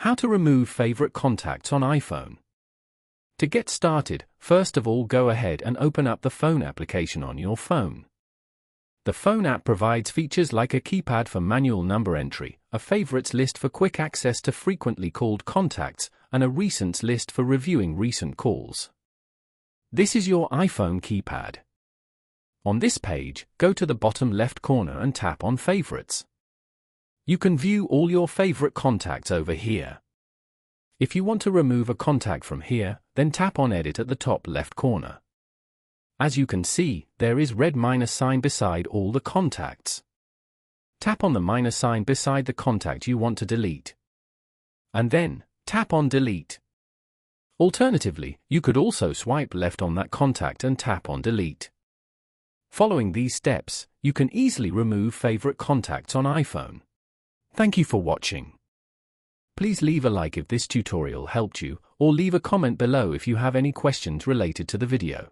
How to remove favorite contacts on iPhone. To get started, first of all go ahead and open up the phone application on your phone. The phone app provides features like a keypad for manual number entry, a favorites list for quick access to frequently called contacts, and a recents list for reviewing recent calls. This is your iPhone keypad. On this page, go to the bottom left corner and tap on Favorites. You can view all your favorite contacts over here. If you want to remove a contact from here, then tap on Edit at the top left corner. As you can see, there is red minus sign beside all the contacts. Tap on the minus sign beside the contact you want to delete. And then, tap on Delete. Alternatively, you could also swipe left on that contact and tap on Delete. Following these steps, you can easily remove favorite contacts on iPhone. Thank you for watching. Please leave a like if this tutorial helped you, or leave a comment below if you have any questions related to the video.